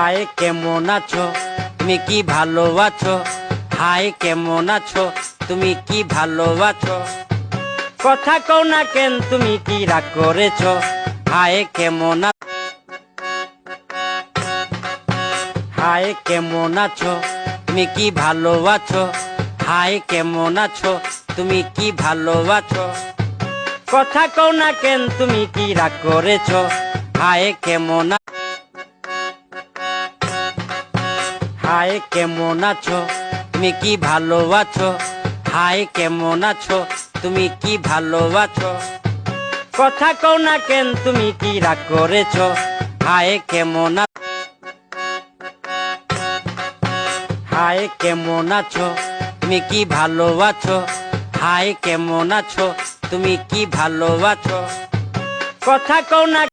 High কেমন আছো তুমি কি ভালো আছো? হাই কেমন আছো তুমি কি ভালো আছো? কথা কও না কেন তুমি কি রাগ করেছো? হাই কেমন হাই কেমন আছো তুমি কি ভালো আছো? হাই কেমন আছো তুমি কি ভালো আছো? কথা কও না কেন তুমি কি রাগ করেছো? হাই কেমন হাই কেমন আছো তুমি কি ভালো আছো? হাই কেমন আছো তুমি কি ভালো আছো? কথা কও না কেন তুমি কি রাগ করেছো? হাই কেমন হাই কেমন আছো তুমি কি ভালো আছো? হাই কেমন আছো তুমি কি ভালো আছো? কথা কও না